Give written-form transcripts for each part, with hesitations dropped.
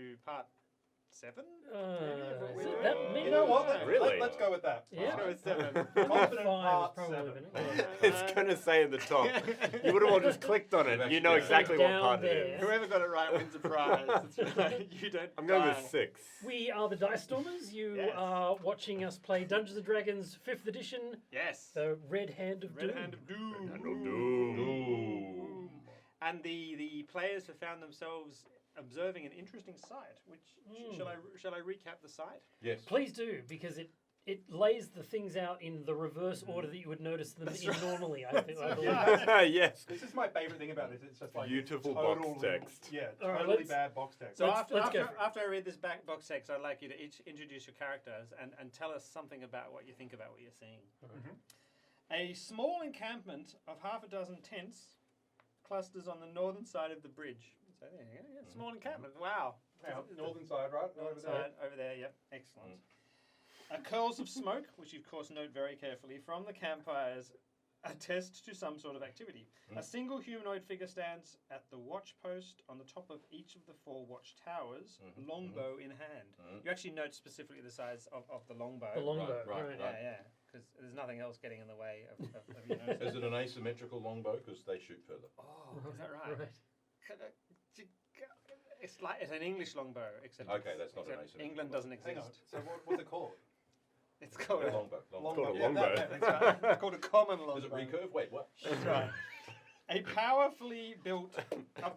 to part 7. Is it that many? You know what? Really? Let's go with that. Yeah. Let's go with 7. Confident 5 has part probably 7. been it. Yeah. It's going to say in the top. You would have all just clicked on it. You know exactly what Down part it there. is. Whoever got it right wins a prize. That's right. You don't. I'm going die. with 6. We are the Dice Stormers. You Yes. are watching us play Dungeons and Dragons 5th edition, Yes. the Red Hand of Red Doom. Hand of Doom. Hand of Doom. And the players have found themselves observing an interesting sight. Which shall I recap the sight? Yes. Please do, because it lays the things out in the reverse order that you would notice them in normally, I believe. Yes. This is my favorite thing about this. It's just like Beautiful total, box text. Yeah, All right, totally let's- bad box text. So Let's go for it. after I read this back box text, I'd like you to each introduce your characters and tell us something about what you think about what you're seeing. A small encampment of half a dozen tents clusters on the northern side of the bridge. So there you go. Yeah, small encampment. Wow. Northern side, right? Northern side over there. Yep. Excellent. Curls of smoke, which you of course note very carefully, from the campfires attest to some sort of activity. A single humanoid figure stands at the watch post on the top of each of the 4 watch towers, longbow in hand. You actually note specifically the size of the longbow. The longbow, Right. Yeah. Because there's nothing else getting in the way of you know. Is it an asymmetrical longbow? Because they shoot further. Oh, is that right? Right. It's like it's an English longbow, except Okay, that's not an except asymmetrical. England doesn't Hang on. exist. So what's it called? It's called A a longbow. Called a Yeah, longbow. That's right. It's called a common longbow. Is it recurve? Wait, what? That's right. A powerfully built,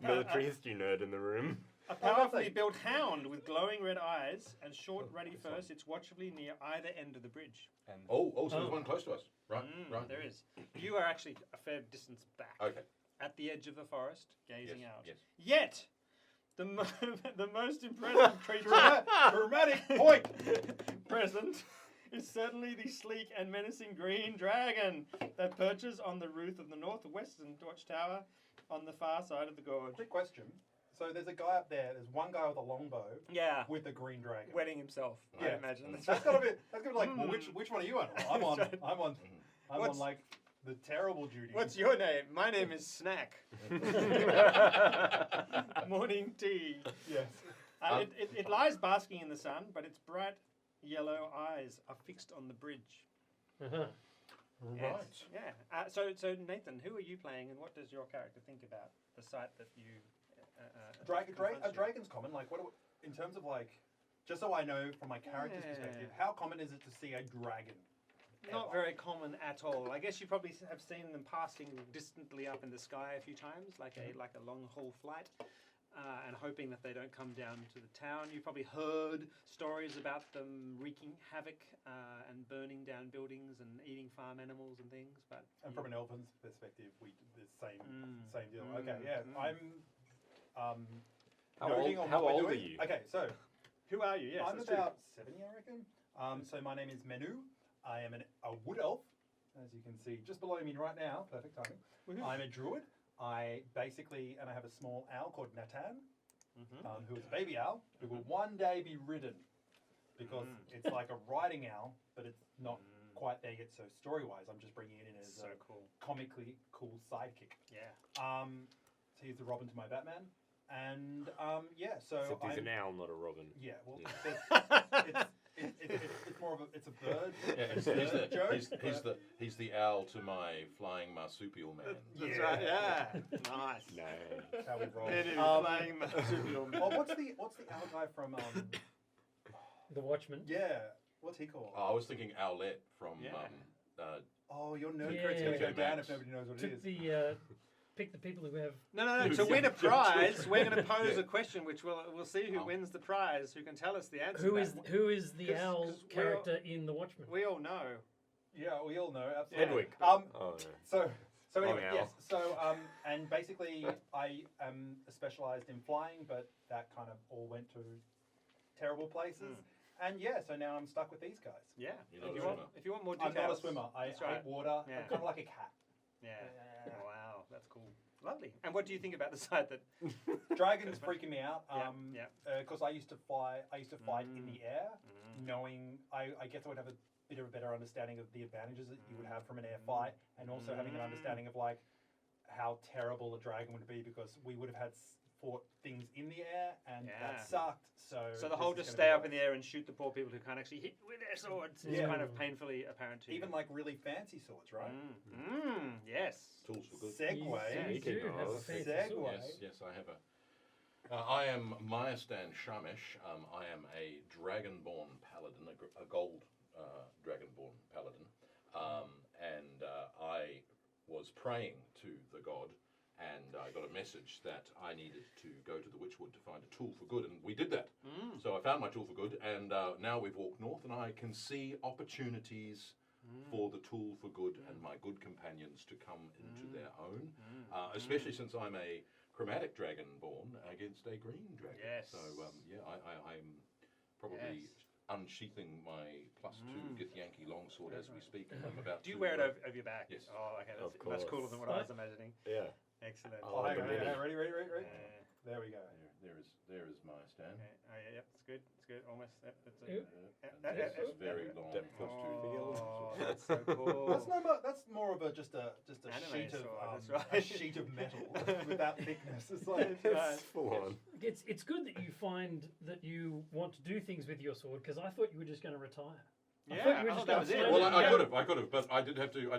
Military history nerd in the room. a powerfully built hound with glowing red eyes and short ruddy fur sits watchfully near either end of the bridge. And Oh, so there's one close to us. Right, right. There is. You are actually a fair distance back, Okay. at the edge of the forest, gazing Yes, out. yes. Yet, the most impressive creature dramatic point. present is certainly the sleek and menacing green dragon that perches on the roof of the northwestern watchtower on the far side of the gorge. Quick question. So there's a guy up there. There's one guy with a longbow Yeah, with a green dragon. wetting himself. I Yeah. imagine. That's gotta be like, well, which one are you on? I'm on. That's right. I'm on. I'm What's- on like the terrible duty. What's your name? My name is Snack. Morning tea. Yes. It lies basking in the sun, but its bright yellow eyes are fixed on the bridge. Uh-huh. Right. Yeah. So Nathan, who are you playing, and what does your character think about the sight that you? A dragon's common. Like, in terms of like, just so I know from my character's perspective, how common is it to see a dragon? Not ever? very common at all. I guess you probably have seen them passing distantly up in the sky a few times, like a long haul flight, and hoping that they don't come down to the town. You've probably heard stories about them wreaking havoc and burning down buildings and eating farm animals and things. But And from an elven's perspective, the same deal. Mm. Okay, yeah. I'm How noting old- on how what we're old are doing. you? Okay, so who are you? Yes, I'm that's true. about 70, I reckon. So my name is Menu. I am a wood elf, as you can see just below me right now. Perfect timing. Woohoo. I'm a druid. I have a small owl called Natan, who is a baby owl, who will one day be ridden, because it's like a riding owl, but it's not quite there yet. So story-wise, I'm just bringing it in as So a cool. comically cool sidekick. Yeah. So he's the Robin to my Batman, and so Except he's I'm, an owl, not a robin. yeah, well, Yeah. it's more of it's a bird. Yeah, It's a bird joke. he's the owl to my flying marsupial man. That's right. Yeah. Nice. No. That's how we roll. It is playing marsupial. Well, what's the owl guy from The Watchman. yeah, what's he called? Oh, I was thinking owlet from Yeah. Oh, your nerd Yeah. credit's gonna go TJ down Maxx. if nobody knows what it Took is. the pick the people who have. No. To win a prize, we're going to pose a question, which we'll see who wins the prize, who can tell us the answer. Who to is that. who is the 'Cause- owl 'cause character in The Watchman? We all know. Yeah, we all know. Absolutely. Hedwig. Um. Oh, no. So anyway, owl. yes. So and basically, I am specialised in flying, but that kind of all went to terrible places. And yeah, so now I'm stuck with these guys. Yeah. You're not If a you want, swimmer. if you want more I'm details. not a swimmer. I That's hate right. water. Yeah. I'm kind of like a cat. Yeah. Wow, that's cool. Lovely. And what do you think about the side that? Dragon's freaking me out. Yeah. Because I used to fight in the air, knowing I guess I would have a bit of a better understanding of the advantages that you would have from an air fight, and also having an understanding of like how terrible a dragon would be, because we would have had fought things in the air, and Yeah. that sucked. So the whole just stay up in the air and shoot the poor people who can't actually hit with their swords is Yeah. kind of painfully apparent to even you. like really fancy swords, right? Yes. Tools for good. Segway. You do have a fancy Segway. sword. Yes, I have a. I am Myastan Shamish. I am a dragonborn paladin, a gold dragonborn paladin, and I was praying to the god, and I got a message that I needed to go to the Witchwood to find a tool for good, and we did that. So I found my tool for good, and now we've walked north, and I can see opportunities for the tool for good and my good companions to come into their own, especially since I'm a chromatic dragonborn against a green dragon. Yes. So I'm probably unsheathing my +2 Githyanki longsword as we speak. And I'm about Do you to, wear it over your back? Yes. Oh, okay. Of That's cooler course. than what I was imagining. Yeah. Excellent. Oh, hang on, hang on, ready? There we go. There is my stand. Okay. Oh, yeah, yep. It's good. It's good. Almost. Yep, that's Yep. it. And this is very long Depth of field. Oh, that's so cool. That's more of a just a Anime sheet of sword, that's a right. sheet of metal without thickness. It's like It's full on. It's good that you find that you want to do things with your sword, because I thought you were just going to retire. I thought you were just that gonna was it. find Well, it. I could have, but I did have to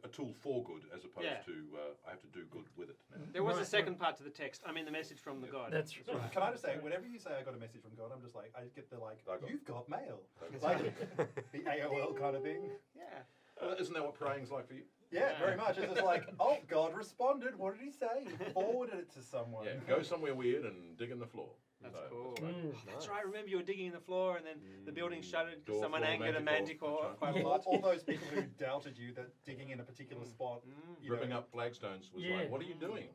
a tool for good as opposed Yeah. to I have to do good with it now. There was a Right, second part to the text. I mean, the message from the god. That's right. Can I just say, whenever you say I got a message from God, I'm just like, I get the like, I got- you've got mail, I got- like the AOL kind of thing. Yeah. Well, isn't that what praying's like for you? Yeah, Yeah. very much. It's just like, oh, God responded. What did he say? He forwarded it to someone. Yeah, go somewhere weird and dig in the floor. That's So, cool. right. That's right. I remember you were digging in the floor, and then the building shuttered because Door someone floor angered a manticore. manticore That's quite a All, lot. all those people who doubted you that digging in a particular spot, you Ripping know, up flagstones was Yeah. like, what are you doing?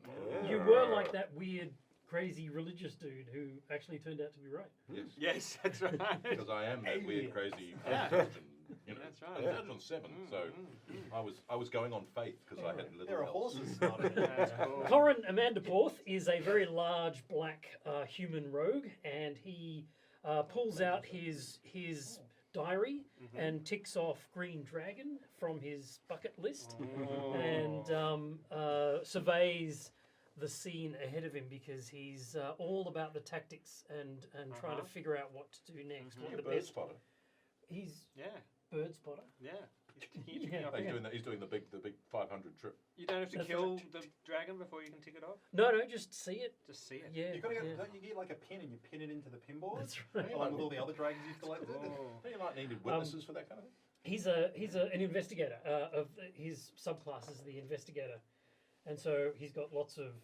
You were like that weird, crazy religious dude who actually turned out to be right. Yes. Yes, that's right. Because I am that weird, crazy Yeah. Christian. You know, That's right. I'm judged on 7, so I was going on faith because I had little there are else. horses starting. That's cool. Corin Amandaporth is a very large black human rogue, and he pulls out his diary and ticks off Green Dragon from his bucket list, and surveys the scene ahead of him because he's all about the tactics and trying to figure out what to do next. What You're the a bird best. spotter. He's Yeah, bird spotter. yeah. Yeah. He's doing the big 500 trip. You don't have to That's kill right. the dragon before you can tick it off. No, just see it. Just see it. Yeah, You gotta get, yeah. don't you get like a pin and you pin it into the pinboard? That's right. Along with all the other dragons you've collected. Oh. You might need witnesses for that kind of thing. He's an investigator. Of his subclass is the investigator, and so he's got lots of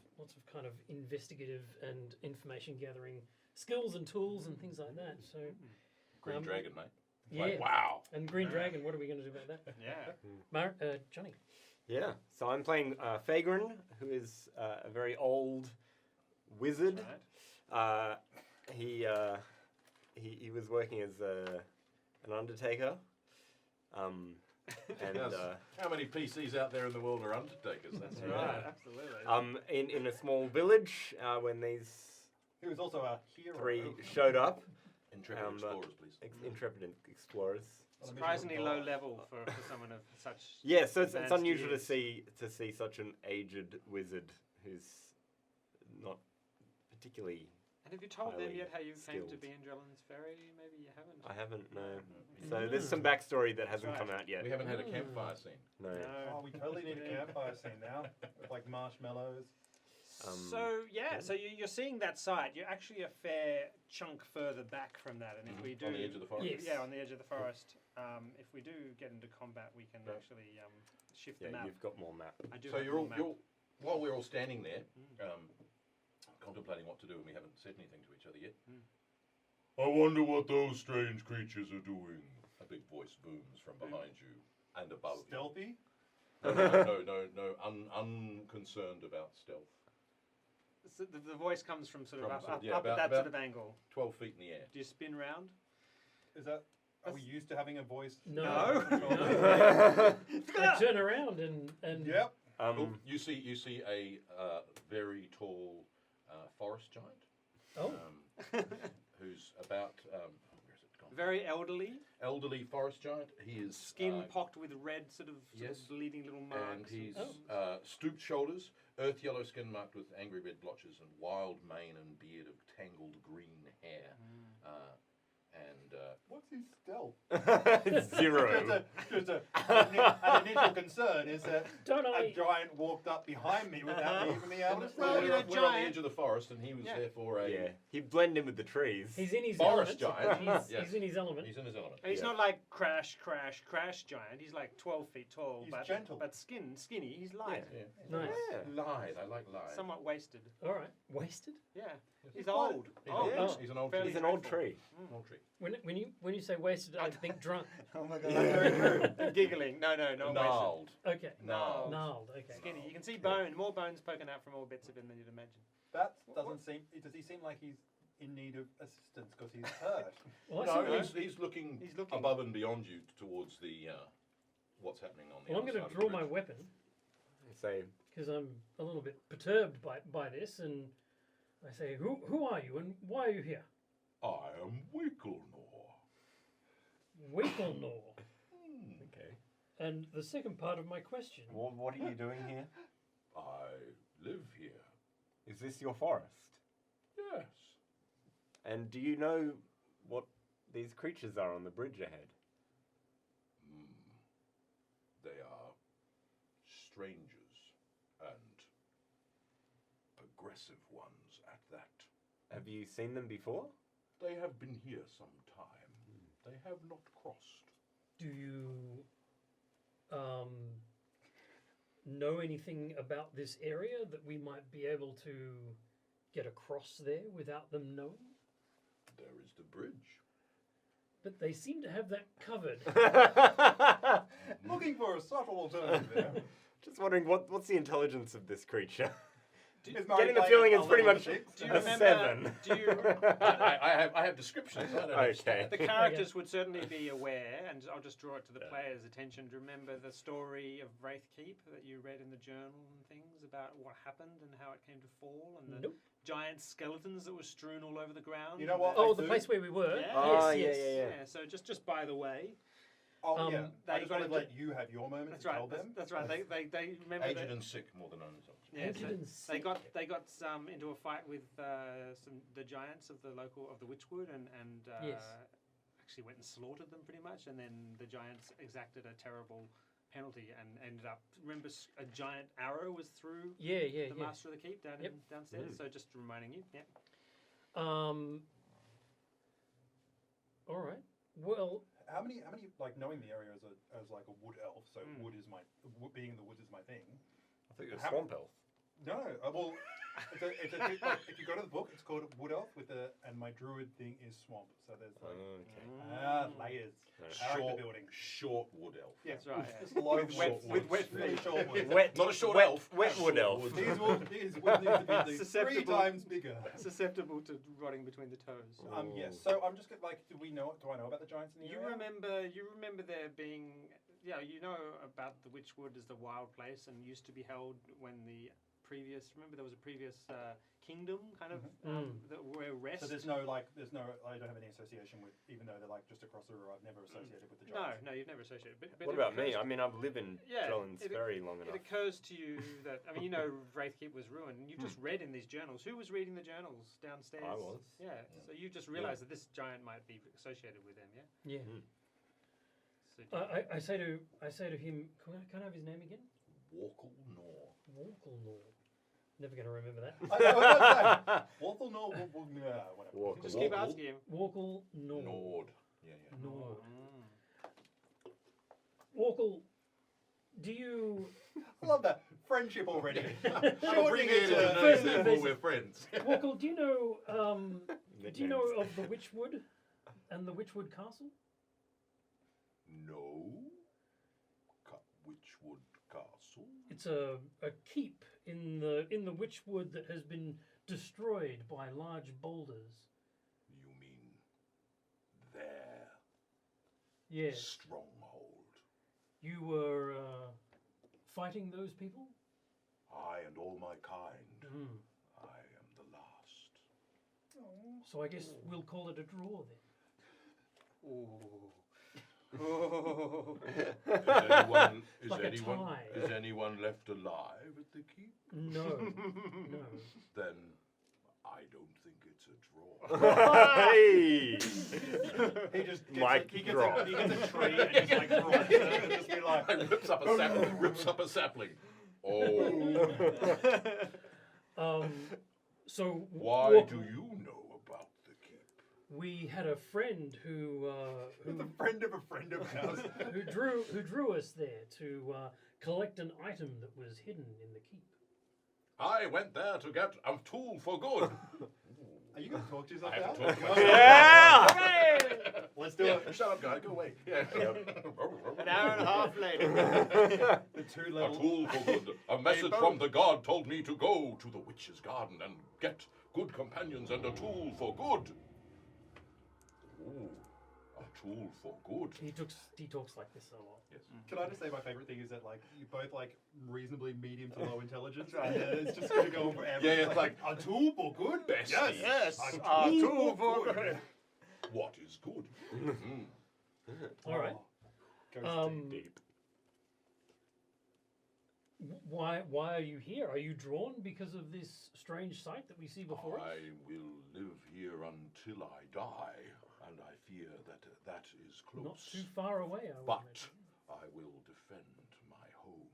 kind of investigative and information gathering skills and tools and things like that. So Green Dragon, mate. yeah. Like, wow. And Green Dragon, what are we going to do about that? Yeah. Johnny. Yeah. So I'm playing Fagrin, who is a very old wizard. Right. He was working as an undertaker. And Yes. How many PCs out there in the world are Undertakers? That's Right. Absolutely. in a small village when these He was also a hero. 3 showed up, Intrepid explorers, please. intrepid explorers. Surprisingly low level for someone of such. Yeah, so it's advanced unusual years. to see such an aged wizard who's not particularly. And have you told them highly yet how you came to skilled. be in Jellin's Ferry? Maybe you haven't. I haven't, no. So there's some backstory that hasn't right. come out yet. We haven't had a campfire scene. No. Oh, we totally need a campfire scene now. With like marshmallows. So so you're seeing that site. You're actually a fair chunk further back from that, and if we do On the edge of the forest. Yes. yeah, on the edge of the forest. If we do get into combat, we can Yeah. actually shift Yeah, the map. you've got more map. I do So have you're a all, map. while we're all standing there, contemplating what to do, and we haven't said anything to each other yet. I wonder what those strange creatures are doing. A big voice booms from behind you and above Stealthy. you. No, unconcerned about stealth. So the voice comes from sort of From up, sort of- up, yeah, up at about- that sort about- of angle. 12 feet in the air. Do you spin round? Is that? Are we used to having a voice? No. I turn around and Yep. Oh, you see a very tall forest giant oh, who's about where has it gone? Very elderly forest giant. He is skin pocked with red sort of yes. bleeding little and marks. he's stooped shoulders, earth yellow skin marked with angry red blotches, and wild mane and beard of tangled green hair. What's his stealth? 0. An initial concern is that Don't a I? giant walked up behind me without me even being able to see Well, it. you know, we're on the giant- edge of the forest, and he was Yeah. therefore a Yeah, he'd blend in with the trees. He's in his Forest element. giant. He's, Yes. he's in his element. He's in his element. He's Yeah. not like crash giant. He's like 12 feet tall, He's but gentle. but skinny. He's light, Yeah. Nice. Yeah. Lied. I like lied. somewhat wasted. All right. Wasted. Yeah, he's quite- old. He's, Old. old. Oh. He's an old Fairly tree. He's an old dreadful. tree. Old tree. When you say wasted, I think drunk. Oh my god, that's very true. And giggling. No, not wasted. Gnarled. Okay. Gnarled. Gnarled. Okay. Skinny. You can see Yeah. more bones poking out from all bits of him than you'd imagine. That doesn't seem. Does he seem like he's in need of assistance because he's hurt? Well, No, I see. he's looking He's looking. above and beyond you towards the what's happening on the Well, I'm other going side to of the draw my bridge. weapon I say, because I'm a little bit perturbed by this, and I say, "Who are you, and why are you here?" I am Wicklenor. Wicklenor. okay. And the second part of my question. Well, what are you doing here? I live here. Is this your forest? Yes. And do you know what these creatures are on the bridge ahead? They are strangers and aggressive ones at that. Have you seen them before? They have been here some time. They have not crossed. Do you know anything about this area that we might be able to get across there without them knowing? There is the bridge. But they seem to have that covered. Looking for a subtle alternative there. Just wondering what's the intelligence of this creature? Is Murray Getting the playing feeling a it's pretty level much six? Do you a remember? 7. Do you? I have descriptions. I don't Okay. understand. The characters would certainly be aware, and I'll just draw it to the Yeah. player's attention. To remember the story of Wraith Keep that you read in the journal and things about what happened and how it came to fall, and the Nope. giant skeletons that were strewn all over the ground. You know what? Oh, I the do. place where we were. Yeah. Oh, yes, yeah, yes. yeah. So just by the way, Oh yeah. they I just wanted to got let you have your moment that's to right. tell them. That's right. They remember Aged that. and sick, more than themselves. Yeah, Aged so and they sick. got into a fight with the giants of the Witchwood and Yes. actually went and slaughtered them pretty much, and then the giants exacted a terrible penalty and ended up. Remember, a giant arrow was through Yeah. the master of the keep Yep. downstairs. So just reminding you, yeah. All right. Well, How many like knowing the area as like a wood elf? So Mm. wood is being in the woods is my thing. I think it's How- swamp elf. No, well, it's a thing, like, if you go to the book, it's called Wood Elf and my druid thing is swamp. So there's like Okay. layers. Right. Character building. Short wood elf. Yeah, That's right, yeah. Just low With wet- wood. with wet Really feet. short wood. Wet, Not a short wet, elf. Wet wood Short elf. wood. These wood need to be at least 3 Susceptible. times bigger. Susceptible to rotting between the toes. Yes. So I'm just like, do I know about the giants in the You area? remember there being, you know about the Witchwood as the wild place and used to be held when the previous. Remember there was a previous kingdom kind of that were rest. So there's no I don't have any association with, even though they're like just across the river. I've never associated with the giants. No, you've never associated. But What it about me? occurs- I mean, I've lived in Yeah, Drellins it- very long It enough. occurs to you that Wraithkeep was ruined, and you just read in these journals. Who was reading the journals downstairs? I was. Yeah. So you just realised that this giant might be associated with them. Yeah. yeah. So do you- I say to him, can I have his name again? Walklenor. Walklenor. Never going to remember that. I know what I'm saying. Walkle, no, whatever. Walk. just keep Walkle. asking him. Walklenor. Nord. Yeah. Nord. Mm. Walkle, do you... I love that friendship already. She'll bring it to- in First therefore basic- we're friends. Walkle, do you know Nicknames. of the Witchwood and the Witchwood Castle? No. Witchwood Castle. It's a keep in the Witchwood that has been destroyed by large boulders. You mean their Yes. stronghold? You were fighting those people? I and all my kind. Mm. I am the last. So I guess we'll call it a draw then. Ooh. Is anyone left alive at the keep? No, no. Then I don't think it's a draw. Hey! He just gets Mic he drop. gets a tree and just like drops it and just be like, rips up a sapling. Oh, So why walk- do you know about the keep? we had a friend who the friend of ours. who drew us there to collect an item that was hidden in the keep. I went there to get a tool for good. Are you going to talk to yourself I have to now? talk to myself. Yeah! Hooray! Let's do Yeah, it. shut up, guy. Go away. Yeah. An hour and a half later. The two A level. tool for good. A message from the god told me to go to the witch's garden and get good companions and a tool for good. Ooh, a tool for good. He talks like this a lot. Yes. Can I just say my favorite thing is that like you're both like reasonably medium to low intelligence, and it's just going to go on forever. Yeah, It's it's like a tool for good. besties. Yes. A tool for good. What is good? Mhm. All right. Goes Deep. Why are you here? Are you drawn because of this strange sight that we see before us? I will live here until I die, and I fear that that is close. Not too far away, I would But imagine. I will defend my home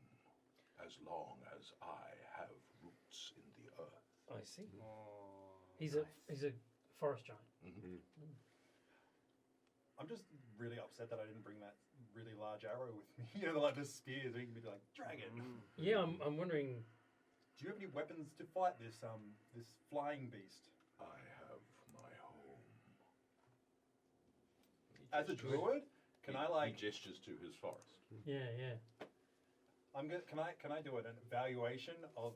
as long as I have roots in the earth. I see. He's a forest giant. Mhm. I'm just really upset that I didn't bring that really large arrow with me. You know, like the spears. We can be like dragon. Yeah, I'm wondering. Do you have any weapons to fight this this flying beast? I have my home. As a druid, can I like? He gestures to his forest. Yeah. I'm good. Can I do an evaluation of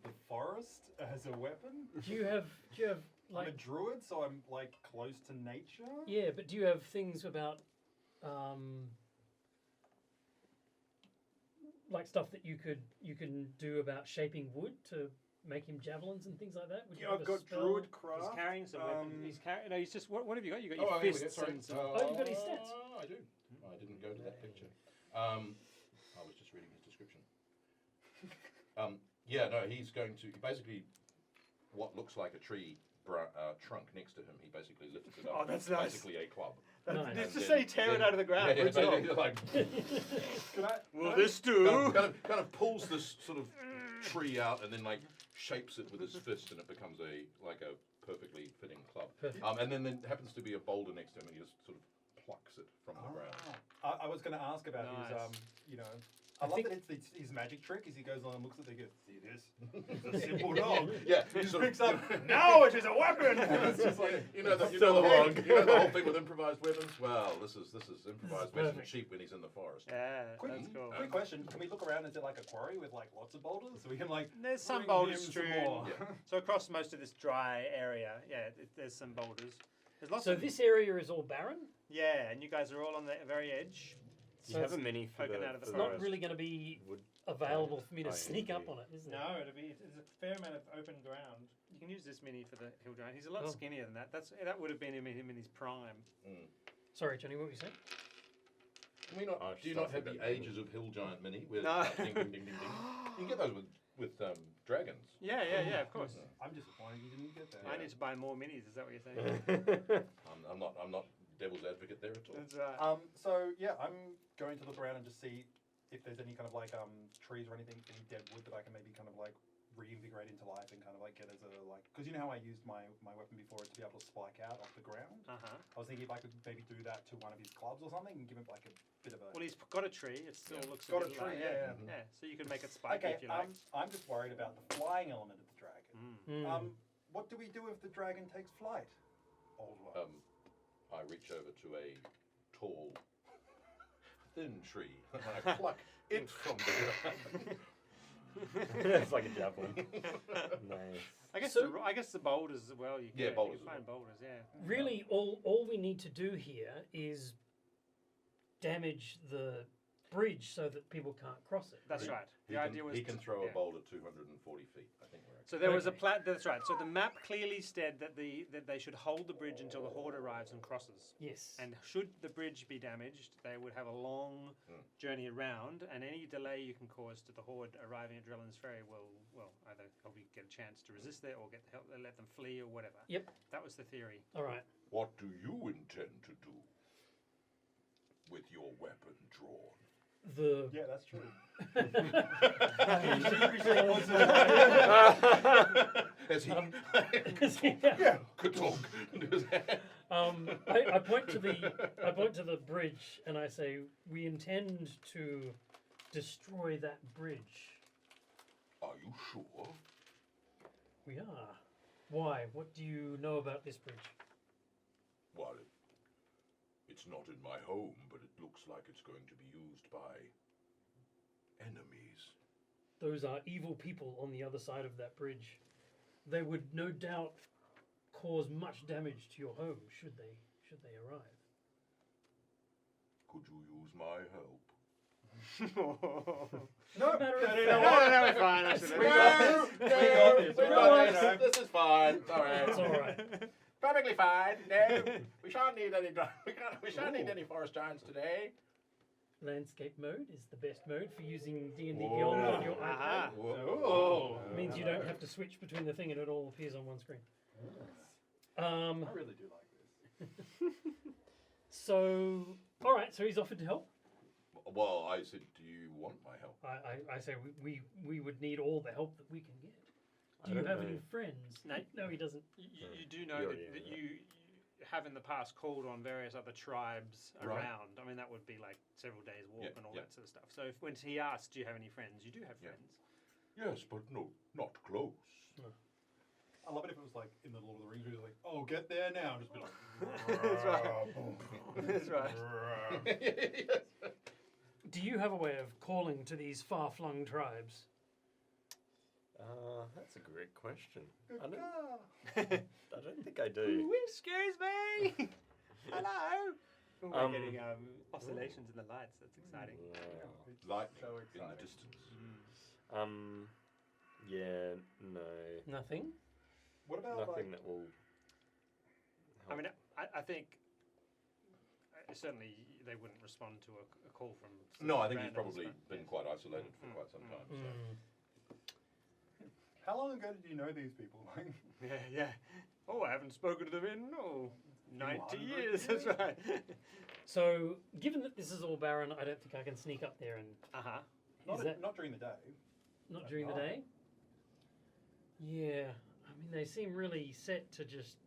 the forest as a weapon? Do you have I'm like a druid, so I'm like close to nature. yeah? But do you have things about like stuff that you can do about shaping wood to make him javelins and things like that? Would you Yeah, have I've a got spell? druid craft. He's carrying some weapons. He's carrying. No, he's just. What have you got? You got Oh, your here we go, fists sorry. and some. Oh, you've got his stats. I do. I didn't go to that picture. I was just reading his description. Yeah, no, he's going to basically what looks like a tree trunk next to him. He basically lifts it up. Oh, that's nice. Basically a club. Nice. Just And say tear it out of the ground. Yeah, Good job. basically like Can I? Will can I- this do? kind of pulls this sort of tree out and then like shapes it with his fist and it becomes a perfectly fitting club. Perfect. And then there happens to be a boulder next to him and he just sort of plucks it from the ground. I was going to ask about his Nice. you know. I love think- that it's his magic trick. Is he goes on and looks at it, he goes, "See this? It's a simple dog." Yeah, He just sort of- picks up. Now it is a weapon. It's just like You know the So whole long. thing with improvised weapons. Well, this is improvised This is weapons perfect. cheap when he's in the forest. Yeah, Quick, that's cool. quick question: can we look around? Is it like a quarry with like lots of boulders, so we can like? There's some bring boulders him some strewn. more? Yeah. So across most of this dry area, there's some boulders. There's lots So of this area is all barren. yeah, and you guys are all on the very edge. Do So you have a it's mini for poking the, out of the for It's not forest. really going to be wood? available for me to Oh, sneak up yeah. on it, isn't it? No, it's a fair amount of open ground. You can use this mini for the hill giant. He's a lot Oh. skinnier than that. That would have been him in his prime. Sorry, Johnny, what were you saying? Can we not? Oh, Do you sorry, not have I the forgot. Ages of Hill Giant mini? With No. Ding, ding, ding, ding, ding. You can get those with dragons. Yeah, of course. I'm disappointed you didn't get that. I need to buy more minis. Is that what you're saying? I'm not devil's advocate there at all. That's right. So yeah, I'm going to look around and just see if there's any kind of like trees or anything, any dead wood that I can maybe kind of like reinvigorate into life and kind of like get as a like, because you know how I used my weapon before to be able to spike out off the ground. I was thinking if I could maybe do that to one of his clubs or something and give it like a bit of a. Well, he's got a tree. It still Yeah. looks Got a bit tree, like, yeah. yeah. So you could make it spiky Okay, if you like. I'm just worried about the flying element of the dragon. Mm. What do we do if the dragon takes flight? Old one. I reach over to a tall, thin tree and I pluck it from the ground. It's like a javelin. Nice. I guess So- I guess the boulders as well. You can, Yeah, boulders You can as find boulders. Yeah. Really, all we need to do here is damage the bridge so that people can't cross it. That's right. He The can, idea was he can to- throw yeah. a boulder 240 feet. I think we're. So there was a Okay. That's right. So the map clearly said that they should hold the bridge until the horde arrives and crosses. Yes. And should the bridge be damaged, they would have a long journey around, and any delay you can cause to the horde arriving at Drellin's Ferry will either help you get a chance to resist there, or get the help, let them flee, or whatever. Yep. That was the theory. All right. What do you intend to do with your weapon drawn? The Yeah, that's true. As he, yeah. good talk. I point to the bridge and I say, we intend to destroy that bridge. Are you sure? We are. Why? What do you know about this bridge? Well, it's not in my home, but it looks like it's going to be used by enemies. Those are evil people on the other side of that bridge. They would no doubt cause much damage to your home should they arrive. Could you use my help? No, No, we're fine. Actually. We got this. We got this. This is fine. It's all right. It's all right. Perfectly fine. No, we shan't need any. We shan't need any forest giants today. Landscape mode is the best mode for using D&D Whoa. Beyond on your Aha. iPad. Whoa. It means you don't have to switch between the thing and it all appears on one screen. I really do like this. So, all right. So he's offered to help. Well, I said, do you want my help? I say we would need all the help that we can get. Do I you don't have know. any friends? No, he doesn't. You do know You that, already that know you have in the past called on various other tribes Right. around. I mean, that would be like several days walk Yeah, and all yeah. that sort of stuff. So when he asked, do you have any friends? You do have Yeah. friends. Yes, but no, not close. I love it if it was like in the Lord of the Rings, where it's like, "Oh, get there now," and just be like, That's right. That's right. Do you have a way of calling to these far-flung tribes? That's a great question. I don't think I do. Excuse me. Hello. We're Um, getting oscillations in the lights. That's exciting. Lightning So in exciting. the distance. Yeah, no, Nothing. "What about nothing like?" that will. I mean, I think certainly they wouldn't respond to a call from. No, I think he's randoms, probably but been yes. quite isolated for quite some time. So. How long ago did you know these people? Yeah. Oh, I haven't spoken to them in 90 100 years. That's years? right. So, given that this is all barren, I don't think I can sneak up there and Uh-huh. Not during the day. not during the day. Yeah, I mean they seem really set to just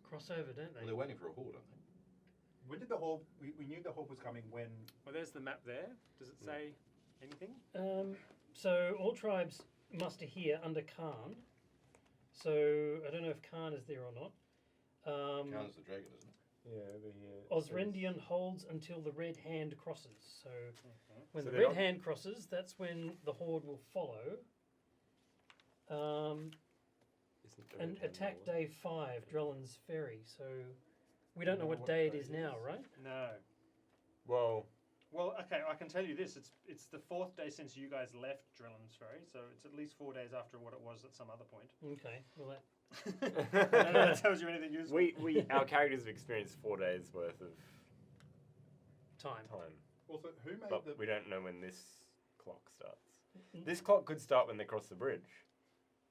cross over, don't Well, they? they're waiting for a horde, aren't they? When did the horde? We knew the horde was coming when. Well, there's the map there. Does it say anything? So all tribes muster here under Khan. So I don't know if Khan is there or not. Khan's the dragon, isn't it? Yeah, over here. Osrendian holds until the red hand crosses. So when So the they're red not- hand crosses, that's when the horde will follow. Isn't the And red hand attack the day 5, Drellin's Ferry. So we don't know what what day it day is it now, is. right? No. Well, Well, okay, I can tell you this. It's the 4th day since you guys left Drellin's Ferry, so it's at least 4 days after what it was at some other point. Okay. Well, that I don't know if that tells you anything useful. our characters have experienced 4 days worth of time. time, Also, who made but the? we don't know when this clock starts. This clock could start when they cross the bridge.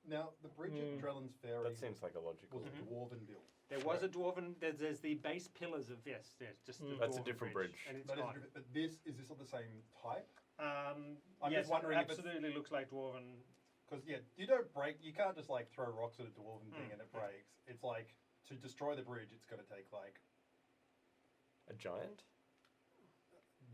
Now the bridge at Drellin's Ferry That seems like a logical. was a dwarven build. There was a dwarven. There's the base pillars of yes, just the That's a dwarven different bridge. and it's That is gone. different, but this is this of the same type? I'm just wondering if it's- absolutely looks like dwarven. Because you don't break. You can't just like throw rocks at a dwarven thing and it breaks. It's like to destroy the bridge. It's going to take like A giant?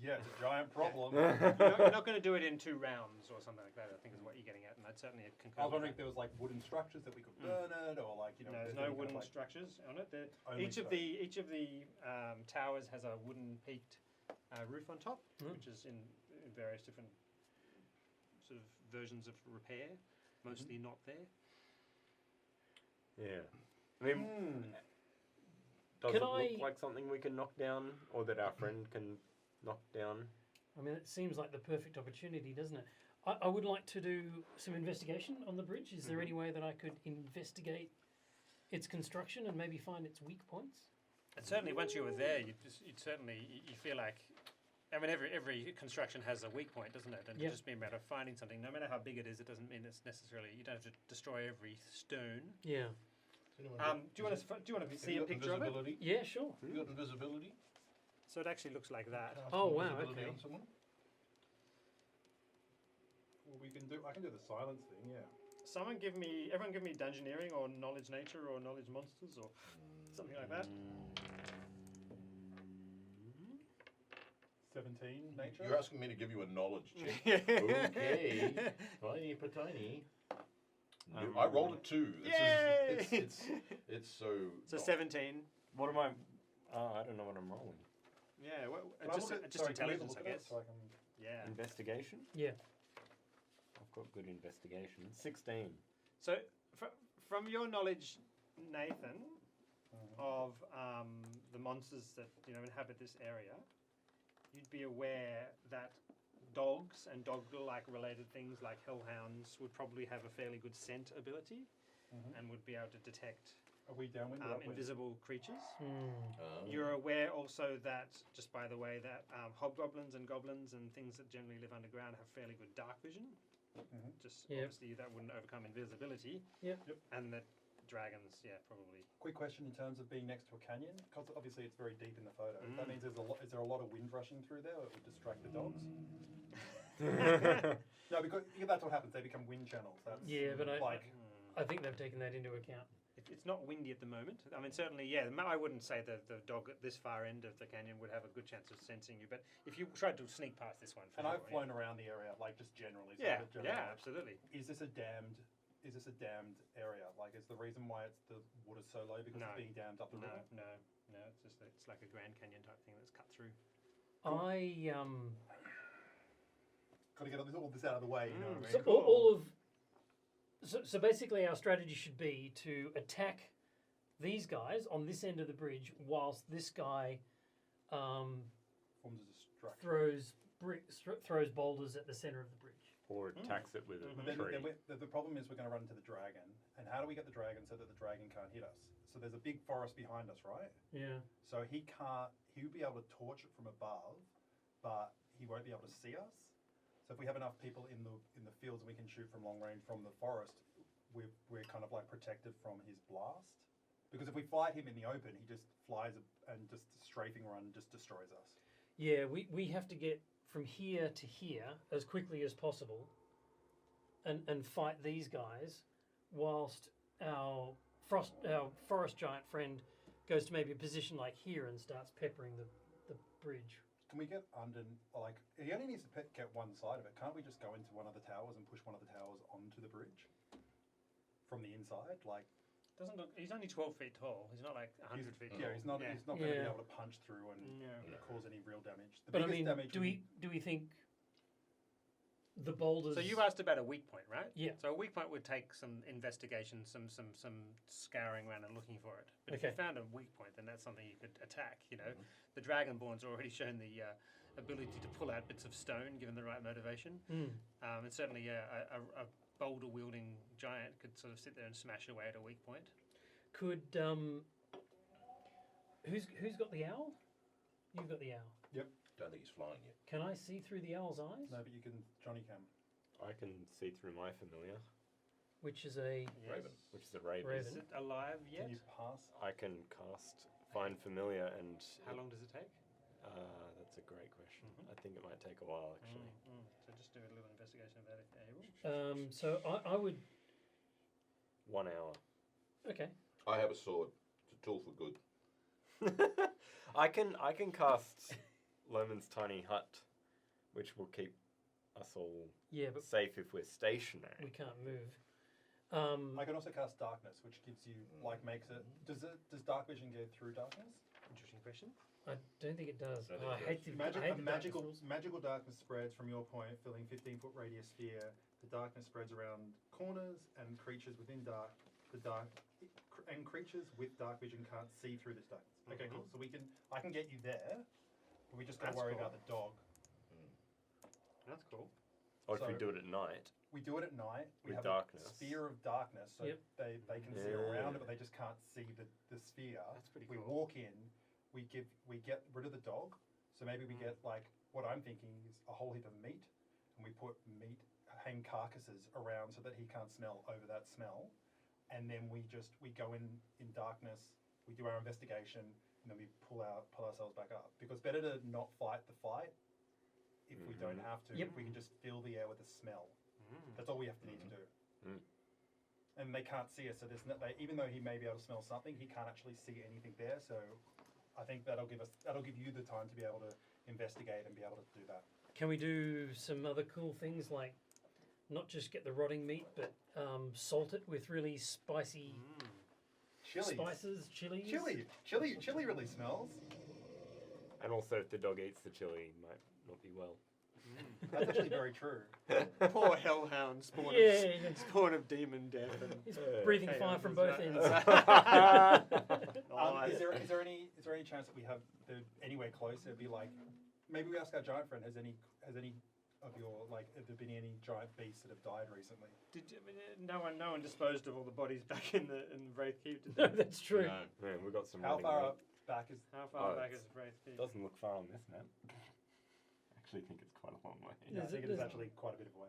it's a giant problem. You're not going to do it in 2 rounds or something like that. I think is what you're getting at, and I'd certainly concur. I with was wondering if that. there was like wooden structures that we could burn it, or like No, if there's any no kind of, wooden like- structures on it. Only Each of the towers has a wooden peaked roof on top, which is in various different sort of versions of repair. Mostly not there. Yeah. I mean, does Can it look I- like something we can knock down, or that our friend can knock down? I mean, it seems like the perfect opportunity, doesn't it? I would like to do some investigation on the bridge. Is there any way that I could investigate its construction and maybe find its weak points? And certainly, once you were there, you feel like, I mean, every construction has a weak point, doesn't it? And Yep. it's just be a matter of finding something. No matter how big it is, it doesn't mean it's necessarily, you don't have to destroy every stone. Yeah. Do you want to see a picture of it? Invisibility? Yeah, sure. You got invisibility? So it actually looks like that. Cast Oh, wow, invisibility okay. on someone? Well, I can do the silence thing, yeah. Everyone give me Dungeoneering or Knowledge Nature or Knowledge Monsters or something like that. 17 nature. You're asking me to give you a knowledge check. Okay. Tiny patiny. I rolled a 2. Yay! It's so. So not- 17. What am I? Oh, I don't know what I'm rolling. Yeah, Can I just look at- just sorry, can we intelligence, look I at it guess. so I can... Yeah. Investigation. Yeah. I've got good investigation. 16. So from your knowledge, Nathan, of the monsters that inhabit this area, you'd be aware that dogs and dog-like related things like hellhounds would probably have a fairly good scent ability and would be able to detect Are we downwind or upwind? invisible creatures. Oh. You're aware also that, just by the way, that hobgoblins and goblins and things that generally live underground have fairly good dark vision. Just Yep. obviously that wouldn't overcome invisibility. Yep. And that dragons, probably. Quick question in terms of being next to a canyon, because obviously it's very deep in the photo. That means is there a lot of wind rushing through there that would distract the dogs? No, because that's what happens. They become wind channels. That's Yeah, but like I think they've taken that into account. It's not windy at the moment. I mean, certainly, I wouldn't say the dog at this far end of the canyon would have a good chance of sensing you. But if you tried to sneak past this one, for And I've sure, flown around the area, like just generally. So Yeah, the general yeah, knowledge. absolutely. Is this a damned area? Like, is the reason why the water's so low because No. it's being dammed up the No, river? no. It's like a Grand Canyon type thing that's cut through. I Got to get all this out of the way. You know what I mean? so all of so basically our strategy should be to attack these guys on this end of the bridge whilst this guy Forms a distraction. throws boulders at the center of the bridge. Or attacks it with But a tree. the problem is we're going to run into the dragon. And how do we get the dragon so that the dragon can't hit us? So there's a big forest behind us, right? Yeah. So he would be able to torch it from above, but he won't be able to see us. So if we have enough people in the fields and we can shoot from long range from the forest, we're kind of like protected from his blast. Because if we fight him in the open, he just flies and just strafing run just destroys us. Yeah, we have to get from here to here as quickly as possible and fight these guys whilst our forest giant friend goes to maybe a position like here and starts peppering the bridge. Can we get under, like, he only needs to get one side of it. Can't we just go into one of the towers and push one of the towers onto the bridge? From the inside? Like, Doesn't look. He's only 12 feet tall. He's not like 100 feet tall. yeah, he's not going to be able to punch through and cause any real damage. The But I biggest mean, damage do we think the boulders? So you asked about a weak point, right? Yeah. So a weak point would take some investigation, some scouring around and looking for it. But if you Okay. found a weak point, then that's something you could attack. The Dragonborn's already shown the ability to pull out bits of stone, given the right motivation. And certainly, a boulder wielding giant could sort of sit there and smash away at a weak point. Could who's got the owl? You've got the owl. Don't think he's flying yet. Can I see through the owl's eyes? No, but you can, Johnny can. I can see through my familiar, Which is a Raven. which is a raven. Raven. Is it alive yet? Can you pass? I can cast Find Familiar, and How long does it take? that's a great question. I think it might take a while, actually. So just do a little investigation about it if you're able. So I would 1 hour. okay. I have a sword. It's a tool for good. I can cast Loman's Tiny Hut, which will keep us all Yeah, but safe if we're stationary. we can't move. I can also cast darkness, which gives you, like, makes it. Does dark vision go through darkness? Interesting question. I don't think it does. I don't I think hate it the I hate the darkness rules. Magical darkness spreads from your point, filling 15-foot radius sphere. The darkness spreads around corners and creatures within and creatures with dark vision can't see through this darkness. Okay, cool. So I can get you there, but we just got to That's worry cool. about the dog. that's cool. Or if we So- do it at night. We do it at night. We With have darkness. a sphere of darkness, so Yep. they can see Yeah. around it, but they just can't see the sphere. That's pretty We cool. walk in, we get rid of the dog, so maybe we get like what I'm thinking is a whole heap of meat, and we put hang carcasses around so that he can't smell over that smell, and then we go in darkness. We do our investigation, and then we pull ourselves back up, because better to not fight the fight if we don't have to. Yep. If we can just fill the air with the smell. Mm. That's all we have to need to do. Mm. And they can't see us, so there's even though he may be able to smell something, he can't actually see anything there. So I think that'll give you the time to be able to investigate and be able to do that. Can we do some other cool things like not just get the rotting meat, but salt it with really spicy spices, chilies? Chili really smells. And also, if the dog eats the chili, it might not be well. That's actually very true. Poor hellhound, spawn, Yeah, of, spawn of demon death. And He's Yeah. breathing Hey, fire from both ends. Is there any chance that we have anywhere close? It'd be like maybe we ask our giant friend. Has any of your have there been any giant beasts that have died recently? No one disposed of all the bodies back in the Wraith Keep. Did No, they? that's true. No. Man, we've got some. How running far meat. up back is? How far Oh, back it's- is the Wraith Keep? Doesn't look far on this map. Actually, think it's quite a long way. Yeah, I Is think it- it is is- actually quite a bit of way.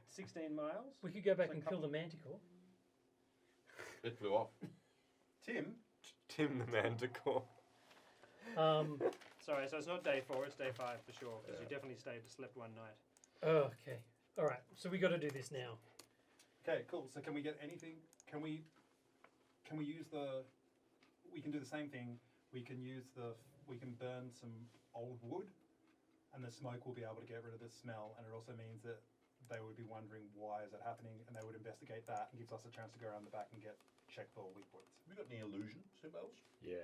16 miles. We could go back It's a and kill couple- the manticore. It flew off. Tim, Tim the Manticore. Sorry, so it's not day 4, it's day 5 for sure, because you Yeah. definitely slept one night. Okay. All right. So we got to do this now. okay, cool. So can we get anything? Can we use the? We can do the same thing. We can burn some old wood, and the smoke will be able to get rid of the smell. And it also means that they would be wondering why is it happening, and they would investigate that, and gives us a chance to go around the back and check for weak points. Have we got any illusion, Sibels? Yeah,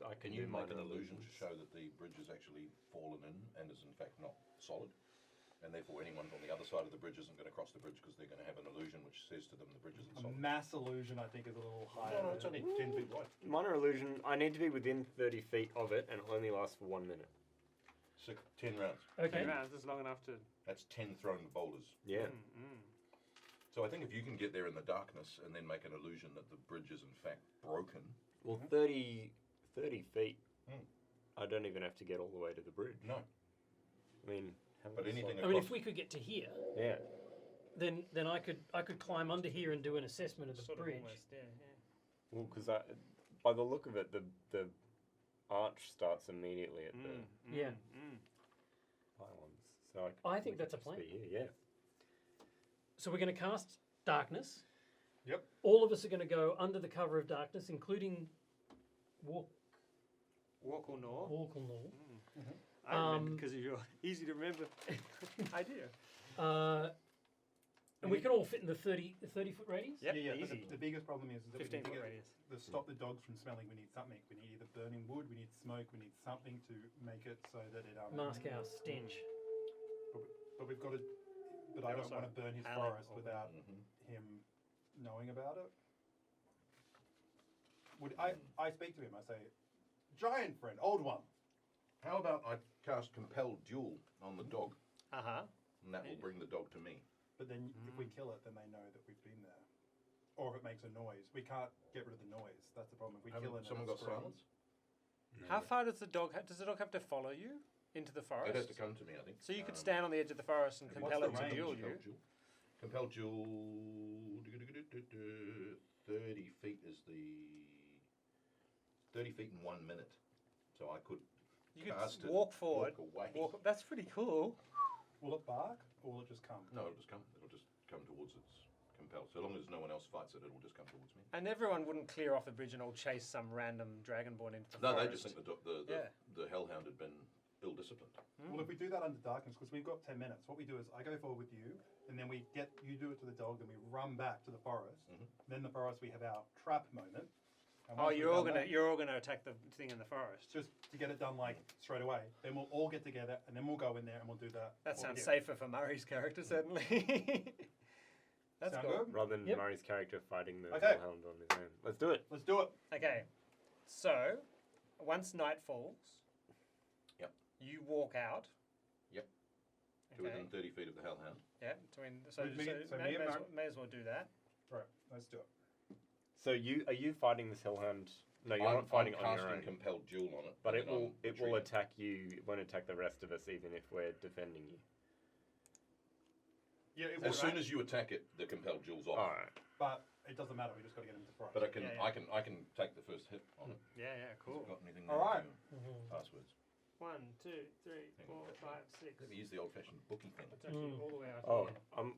I Can can you do make minor an illusion to illusions. show that the bridge has actually fallen in and is in fact not solid? And therefore anyone on the other side of the bridge isn't going to cross the bridge because they're going to have an illusion which says to them the bridge isn't A solid. mass illusion, I think, is a little higher. No, it's only 10 feet wide. Minor illusion. I need to be within 30 feet of it, and it only lasts for 1 minute. 10 rounds. Okay. 10 rounds is long enough to. That's 10 thrown boulders. Yeah. So I think if you can get there in the darkness and then make an illusion that the bridge is in fact broken. Well, 30 feet. Mm. I don't even have to get all the way to the bridge. No. I mean, how But many anything I mean, across- if we could get to here, Yeah. then I could climb under here and do an assessment of the Sort of bridge. almost, yeah. Well, because by the look of it, the arch starts immediately at the Yeah. pylons. So I think we could that's a just plan. be here, yeah. So we're going to cast darkness. Yep. All of us are going to go under the cover of darkness, including Walk or gnaw. Walkenor. I remember because of your easy to remember idea. And we can all fit in the 30-foot radius? Yep, yeah. But easy. the biggest problem is that 15 we need to foot get radius. to stop the dogs from smelling. We need something. We need either burning wood. We need smoke. We need something to make it so that it. Mask our stench. But we've got to. But I don't also want to burn his Alec forest or- without Mhm. him knowing about it. I speak to him. I say, giant friend, old one. How about I cast Compel Duel on the dog Uh-huh. and that will bring the dog to me? But then if we kill it, then they know that we've been there. Or if it makes a noise, we can't get rid of the noise. That's the problem. If we kill it, Haven't someone got silence? How far does the dog have to follow you into the forest? It has to come to me, I think. So you could stand on the edge of the forest and What's compel the it to range? duel you. Compel Duel. 30 feet is the 30 feet in 1 minute. So I could You could cast it, walk forward. walk away. That's pretty cool. Will it bark or will it just come? No, it'll just come. It'll just come towards its compel. So long as no one else fights it, it'll just come towards me. And everyone wouldn't clear off the bridge and all chase some random dragonborn into the No, forest. they just think the hellhound had been ill-disciplined. Well, if we do that under darkness, because we've got 10 minutes, what we do is I go forward with you, and then you do it to the dog, then we run back to the forest. Mhm. Then the forest, we have our trap moment. And Oh, once we've you're all done gonna attack the thing in the forest. just to get it done like straight away. Then we'll all get together, and then we'll go in there and we'll do that. That what we sounds did. safer for Murray's character, certainly. That's Sound cool. good? Rather than Yep. Murray's character fighting the Okay. hellhound on his own. Let's do it. Let's do it. Okay, so once night falls, Yep. you walk out. Yep. And to within 30 feet of the hellhound. Yeah. So With me- so me may, and may, as Mark- well, may as well do that. Right, let's do it. So are you fighting this hellhound? No, you're I'm, not fighting I'm on casting your own. compelled duel on it. But and it then will I'm it will retreating. attack you. It won't attack the rest of us, even if we're defending you. Yeah, it As would, soon as you attack it, the compelled duel's off. All right. but it doesn't matter. We just got to get him to throw. But I can, Yeah, yeah. I can take the first hit on it. Yeah. Yeah. Cool. Got anything All right. Passwords. 1, 2, 3, 4, 5, 6. Let me use the old-fashioned bookie thing. It's actually all the way out Oh, here.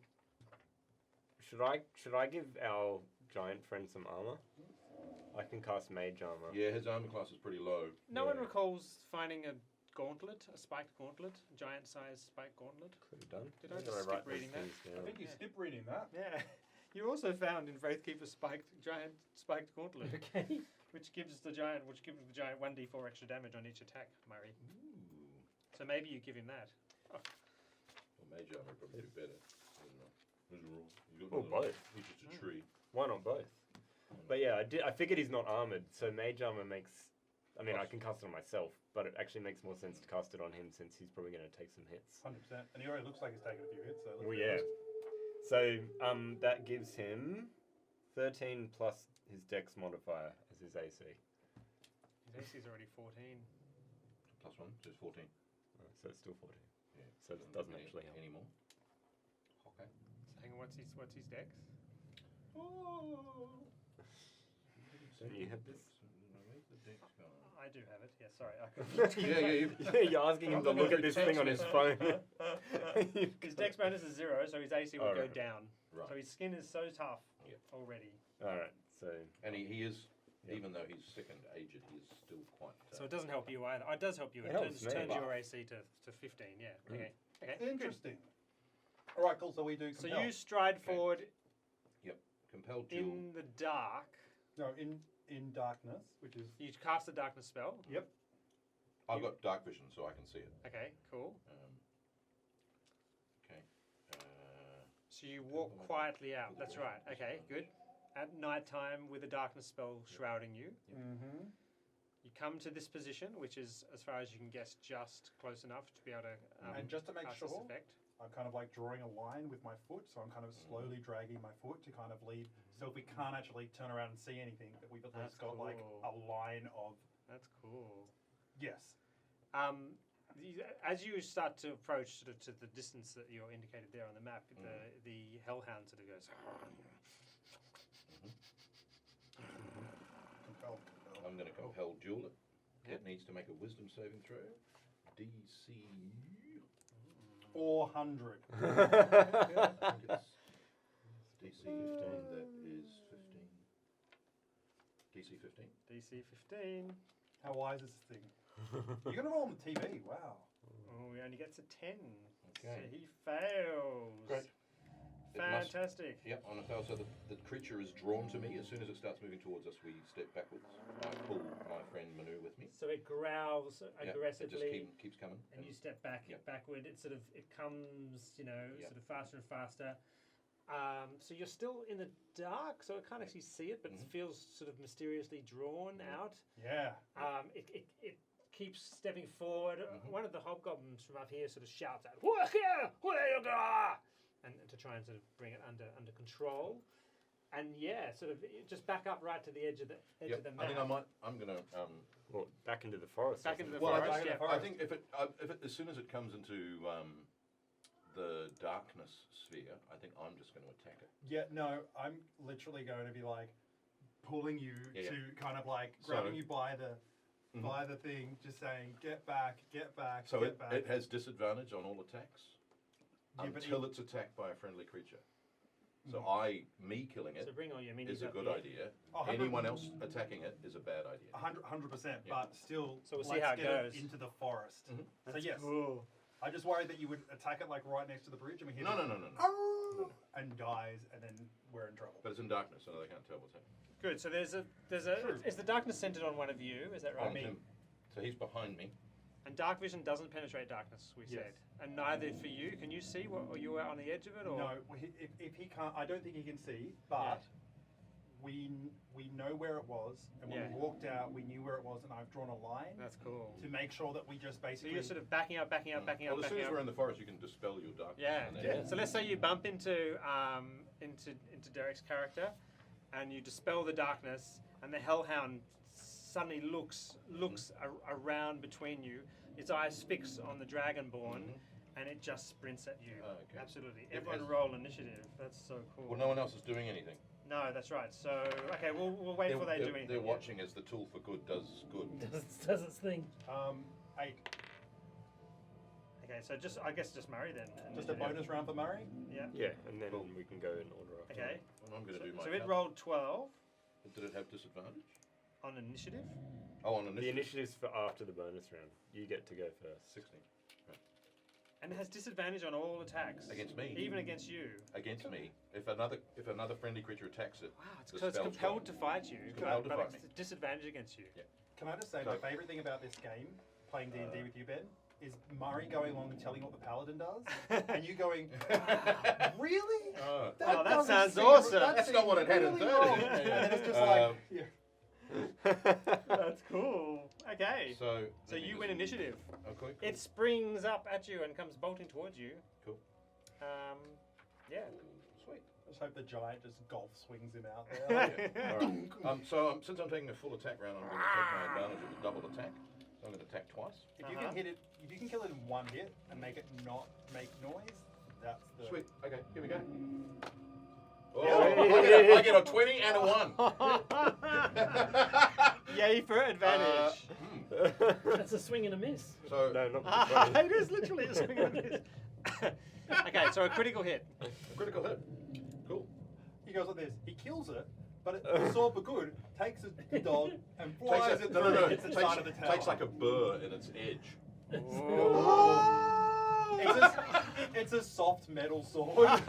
should I give our giant friend some armor? I can cast mage armor. Yeah, his armor class is pretty low. No one Yeah. recalls finding a gauntlet, a spiked gauntlet, a giant-sized spiked gauntlet. Could have done. Did I I'm just gonna skip write those reading that? things I down. think you Yeah. skip reading that. Yeah. You also found in Wraithkeeper a giant spiked gauntlet, Okay. which gives the giant 1d4 extra damage on each attack, Murray. Ooh. So maybe you give him that. Well, mage armor would probably do better. I don't know. Who's the rule? You got Or another- both. He's just a tree. Why not both? But yeah, I figured he's not armored, so mage armor makes. I mean, I can cast it on myself, but it actually makes more sense to cast it on him since he's probably going to take some hits. 100%. And he already looks like he's taken a few hits. So let's Well, be yeah. honest. So that gives him 13 plus his Dex modifier as his AC. His AC's already 14. Plus one, so it's 14. So it's still 14. Yeah. So it doesn't actually help. anymore. Okay. So hang on, what's his dex? Don't you have this? Where's the dex gone? I do have it. Yeah, sorry. I couldn't. Yeah. You're asking him to look at this thing on his phone. His dex bonus is 0, so his AC will go Alright. down. Right. So his skin is so tough Yep. already. Alright, so. And he is, Yep. even though he's sick and aged, he is still quite. So it doesn't help you either. It does help you. It It helps turns me. your AC to 15. Yeah. Mm. Okay. Okay. Good. Interesting. All right, cool. So we do So compel. you stride Okay. forward compelled duel. in the dark. No, in darkness, which is You cast a darkness spell. I've got dark vision, so I can see it. Okay. Cool. Okay. So you walk quietly out. That's right. Okay. Good. At night time with a darkness spell shrouding you. mm-hmm. You come to this position, which is, as far as you can guess, just close enough to be able to And just to make cast this sure, effect. I'm kind of like drawing a line with my foot, so I'm kind of slowly dragging my foot to kind of lead. So if we can't actually turn around and see anything, that we've at least That's got like cool. a line of That's cool. yes. As you start to approach sort of to the distance that you're indicated there on the map, the hellhound sort of goes. Compelled. I'm going to compel duel it. Yep. It needs to make a wisdom saving throw. DC. 400. I think it's DC 15. That is 15. DC 15. DC 15. How wise is this thing? You're gonna roll on the TV. Wow. Oh, he only gets a 10. So Okay. he fails. Great. It must- Fantastic. Yep, on a fail. So the creature is drawn to me. As soon as it starts moving towards us, we step backwards. I pull my friend Manu with me. So it growls Yeah, aggressively. It just keeps coming. And you step back, Yep. backward. It sort of comes, Yep. sort of faster and faster. So you're still in the dark, so I can't actually see it, but it feels sort of mysteriously drawn out. Yeah. It keeps stepping forward. Mhm. One of the hobgoblins from up here sort of shouts out, "Work here! Where you go?" And to try and sort of bring it under control. And yeah, sort of just back up right to the edge of the Yep, of the I map. think I'm gonna. Well, back into the forest. Back isn't into it? the Well, forest. back in the Yeah. I think if it as soon as it comes into the darkness sphere, I think I'm just going to attack it. Yeah. No, I'm literally going to be like pulling you Yeah, to kind of like So- grabbing you by the Mhm. thing, just saying, "Get back, get back, So get back." it has disadvantage on all attacks Yeah, but until it's attacked by a friendly creature. So Mm. me killing it So bring all your minis is a up good here. idea. Oh, 100 Anyone else attacking it is a bad idea. 100%, Yeah. but still, So we'll see let's how it get goes. into the forest. Mhm. So That's yes, cool. I just worried that you would attack it like right next to the bridge, and we hear No, the no, no, no, no. "Arr!" and dies, and then we're in trouble. But it's in darkness, so they can't tell what's happening. Good. So there's a True. is the darkness centered on one of you? Is that right? On him. So he's behind me. And dark vision doesn't penetrate darkness. We Yes. said, and neither for you. Can you see what? Or you are on the edge of it, or No, if he can't, I don't think he can see. But we know where it was, and when we walked out, we knew where it was, and I've drawn a line That's cool. to make sure that we just So basically. you're sort of backing up. Well, as soon as we're in the forest, you can dispel your darkness. Yeah. and then- So let's say you bump into Derek's character, and you dispel the darkness, and the hellhound suddenly looks around between you. Its eyes fix on the dragonborn, and it just sprints at you. Okay. Absolutely. It Everyone has- roll initiative. That's so cool. Well, no one else is doing anything. No, that's right. So okay, we'll wait for they do anything. They're yeah. watching as the tool for good does good. Does its thing. 8. Okay, so I guess just Murray then. Just a initiative. bonus round for Murray. Yeah. Yeah, and then Cool. we can go in order after. Okay. And I'm going to do my. So it cut. rolled 12 Did it have disadvantage? on initiative. Oh, on The initiative. initiative's for after the bonus round. You get to go first. 16. And it has disadvantage on all attacks. Against me. Even against you. Against me. If another friendly creature attacks it. Wow, it's, the so it's spell's compelled gone. to fight you. It's compelled to but fight it's disadvantage against you. Yeah. Can I just say No. my favourite thing about this game, playing D&D with you, Ben, is Murray going along and telling what the paladin does, and you going, really? Oh. Oh, that doesn't sounds seem- awesome. that That's not what it had in really third wrong. edition. And then it's just Um, like, yeah. That's cool. Okay. So So you win initiative. Okay. Cool. It springs up at you and comes bolting towards you. Cool. Yeah. Sweet. I just hope the giant just golf swings him out there. All right. So since I'm taking a full attack round, I'm going to take my advantage of the double attack. So I'm going to attack twice. If you can hit it, if you can kill it in one hit and make it not make noise, that's the. Sweet. Okay. Here we go. Oh, Yeah. I get a 20 and a 1. Yay for advantage. That's a swing and a miss. So No, not the 20. It is literally a swing and a miss. Okay, so a critical hit. critical hit. Cool. He goes like this. He kills it, but the sword for good takes the dog and flies it through and hits the side of the tower. Takes like a burr in its edge. It's a soft metal sword. I've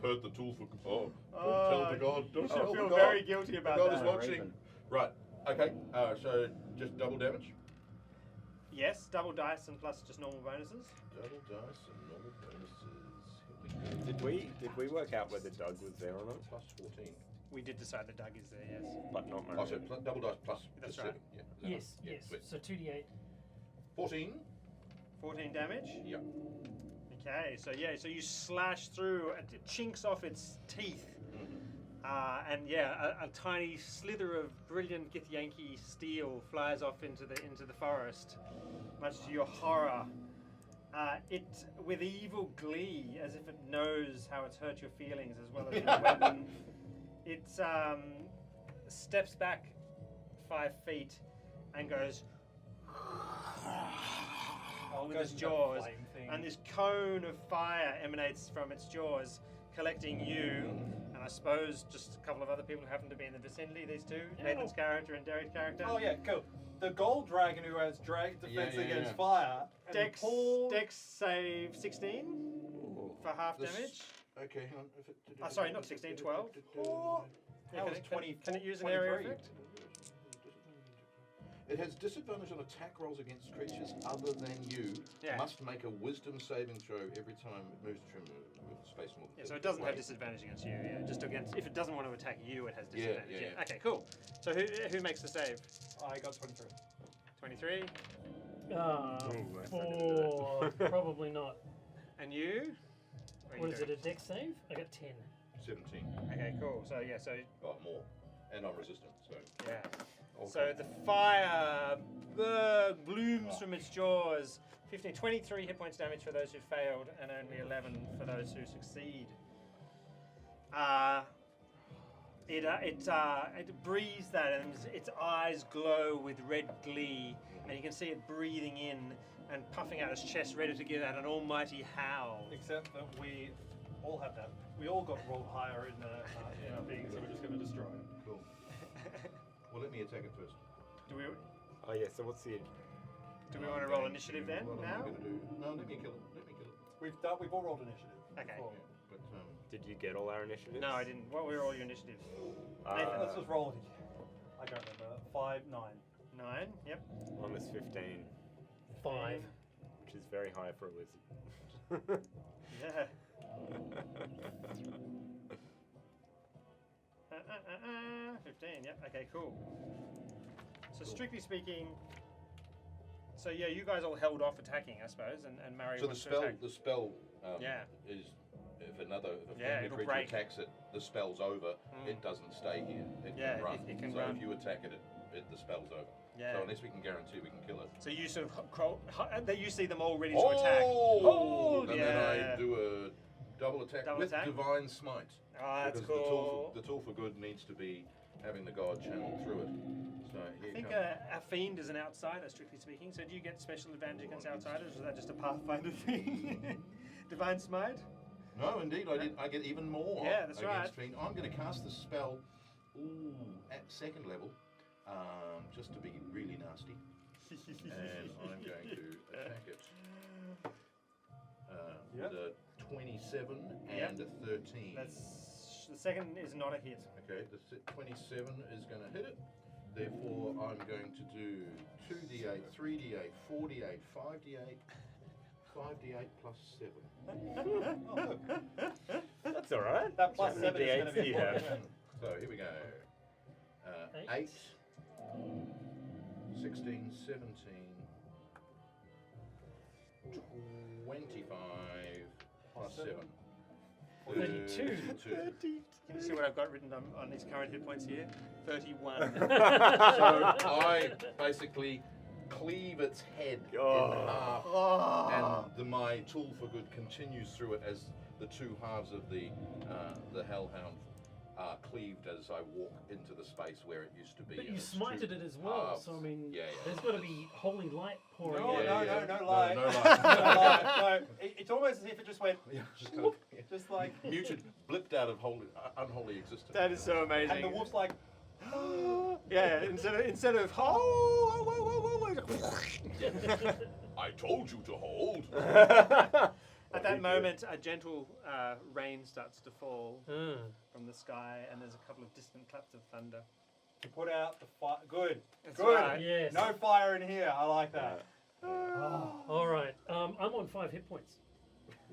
heard the tool for. Oh, don't tell the god. You Don't should tell feel the god. very guilty The about god that. is watching. Right. Okay. So just double damage. Yes, double dice and plus just normal bonuses. Double dice and normal bonuses. Here we go. Did we work out whether Doug was there or not? Plus 14. We did decide that Doug is there, yes. But not Oh, Murray. so double dice plus That's the right. 7. Yeah. is that Yes, right? Yeah, yes. sweet. So 2d8. 14. 14 damage. Yep. Okay, so yeah, so you slash through, it chinks off its teeth. And yeah, a tiny slither of brilliant Githyanki steel flies off into the forest, much to your horror. It, with evil glee, as if it knows how it's hurt your feelings as well as your weapon, it steps back 5 feet and goes with its jaws, and this cone of fire emanates from its jaws, collecting you, and I suppose just a couple of other people who happen to be in the vicinity, these two, Nathan's character and Derek's character. Oh yeah, cool. The gold dragon who has defense Yeah, against yeah. fire. And Dex, Paul. Dex save 16 for half This- damage. Okay, hang on. Sorry, not 16, 12. Paul. Yeah, That can was it- 20. Can it use an area 23. effect? It has disadvantage on attack rolls against creatures other than you. Yeah. Must make a wisdom saving throw every time it moves from a space more than Yeah, so it 30 doesn't have away. disadvantage against you. Yeah, just against. If it doesn't want to attack you, it has Yeah, disadvantage. yeah. Okay, cool. So who makes the save? I got 23. 23. that's not gonna do 4. Probably not. And you? What is it, a dex save? I got 10. 17. Okay, cool. So yeah, so Oh, more. And I'm resistant, so. yeah. Okay. So the fire blooms from its jaws. 15, 23 hit points damage for those who failed, and only 11 for those who succeed. It breathes that, and its eyes glow with red glee, and you can see it breathing in and puffing out its chest, ready to give out an almighty howl. Except that we all have that. We all got rolled higher in our being, so we're just going to destroy it. Cool. Well, let me attack it first. Do we Oh yeah, so what's the... want to roll initiative then? What am I Now? going to do? No, let me kill it. Let me kill it. We've all rolled initiative. Okay. before. Yeah, but Did you get all our initiatives? No, I didn't. What were all your initiatives? Uh, Let's just roll it again. I can't remember. 5, 9. 9. Yep. Mine was 15, 5. which is very high for a wizard. Yeah. 15. Yep. Okay. Cool. So strictly speaking, so yeah, you guys all held off attacking, I suppose, and Mary So wants to attack. the spell Yeah. is if a Yeah, friendly it'll creature break. attacks it, the spell's over. It doesn't stay here. It Yeah, can run. it can so run. if you attack it, the spell's over. Yeah. So unless we can guarantee we can kill it. So you sort of that you see them all ready to attack. And then yeah. I do a double attack Double with attack? divine smite. Oh, that's because cool. the tool for good needs to be having the god channel through it. So here I think comes. a fiend is an outsider, strictly speaking. So do you get special advantage against outsiders, or is that just a Pathfinder thing? Divine Smite? No, indeed, I get even more. Yeah, that's against right. Fiend. I'm going to cast the spell at second level, just to be really nasty. And I'm going to attack it with a 27 and a 13. That's the second is not a hit. Okay, the 27 is going to hit it. Therefore, I'm going to do 2d8, 3d8, 4d8, 5d8, 5d8 plus 7. That's all right. That plus How many 7 is going to D8s do be you have? important. So here we go. 8, 16, 17, 25 plus 7. 32. 32. Can you see what I've got written on these current hit points here? 31. So I basically cleave its head in half, and my tool for good continues through it as the two halves of the hellhound are cleaved as I walk into the space where it used to be. But and you it's smited two it as well, halves. so I mean, Yeah, yeah. there's got to be holy light pouring No, out. no lie. No lie. No lie. No, it's almost as if it just went, Yeah, just kind of just like, muted, blipped out of unholy existence. That is so amazing. and the wolf's like, Yeah, instead of I told you to hold. At that moment, a gentle rain starts to fall from the sky, and there's a couple of distant claps of thunder. to put out the fire. Good. That's Good. right. Yes. No fire in here. I like that. All right. I'm on 5 hit points.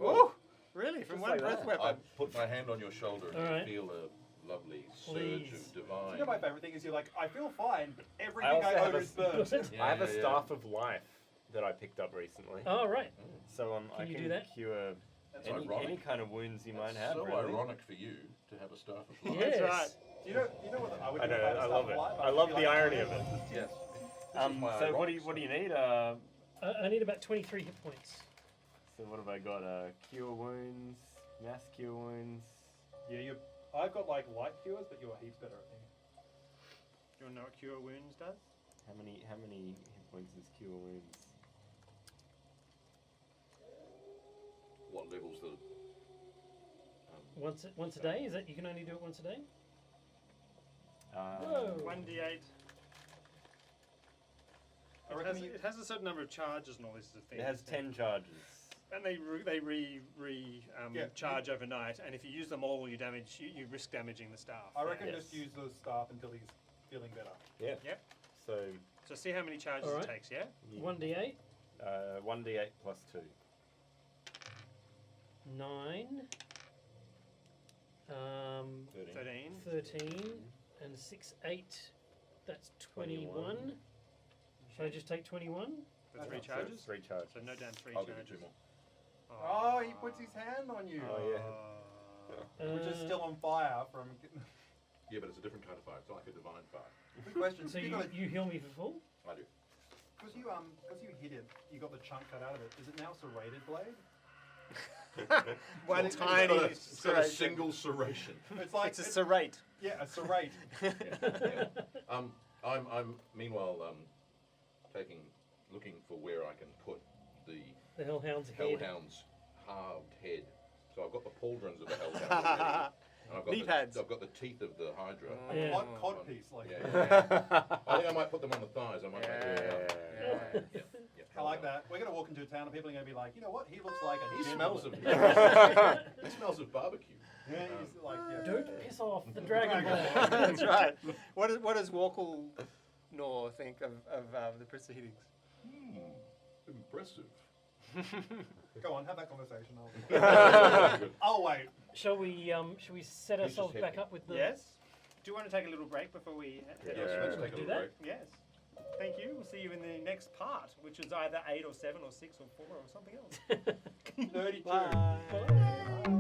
Oh, really? From Just one like breath that. weapon? I put my hand on your shoulder and All right. feel a lovely surge Please. of divine. You know my favorite thing is you're like, I feel fine, but I everything also I have own a is burnt. Yeah, I have a yeah, yeah. staff of life that I picked up recently. All right. So I Can you can do that? cure That's any ironic. kind of wounds you might That's have. so really. ironic for you to have a staff of life. Yes. That's right. You know what I would I do know, if had a I staff love of it. life? I I'd love be the like, irony of it. Yes. This is my So ironic what do you stuff. need? I need about 23 hit points. So what have I got? Cure wounds, mass cure wounds. Yeah, I've got like light cures, but you're heaps better at me. Do you want to know what Cure Wounds does? How many hit points is cure wounds? What levels the? Once a day? Is that you can only do it once a day? Whoa. 1d8. I reckon It has a certain number of charges and all these sort of things. It has 10 charges. And they Yeah. charge overnight, and if you use them all, you risk damaging the staff. I reckon Yes. just use the staff until he's feeling better. Yeah. Yep. So So see how many charges Alright. it takes, yeah? 1d8, 1d8 plus 2. 9, 13. 13. and 6, 8. That's 21. Should I just take 21? For 3 So charges? 3 charges. So no down 3 I'll give charges. you 2 more. Oh, he puts his hand on you. Oh, yeah. Which is still on fire from. Yeah, but it's a different kind of fire. It's like a divine fire. Good question. So you you, got you heal me for full? I do. because you hit it, you got the chunk cut out of it. Is it now serrated blade? One It's tiny got it's got a serration. single serration. It's like It's a serrate. yeah, a serrate. I'm meanwhile looking for where I can put the The hellhound's head. hellhound's halved head. So I've got the pauldrons of the hellhound already, and I've got Knee pads. I've got the teeth of the hydra. A Yeah. cod piece, like Yeah, yeah. I think I might put them on the thighs. I might Yeah. make it. I like that. We're gonna walk into a town and people are gonna be like, you know what? He looks like a He gentleman." smells of he smells of barbecue. Yeah, he's like yeah. Don't piss off the Dragon Ball. That's right. What does Walkle Nor think of the proceedings? Impressive. Go on, have that conversation. Good. I'll wait. Shall we set just ourselves back heavy. up with the Yes? do you want to take a little break before we head Yes, off? let's take a Do little that? break. Yes. Thank you. We'll see you in the next part, which is either 8 or 7 or 6 or 4 or something else. 32. Bye.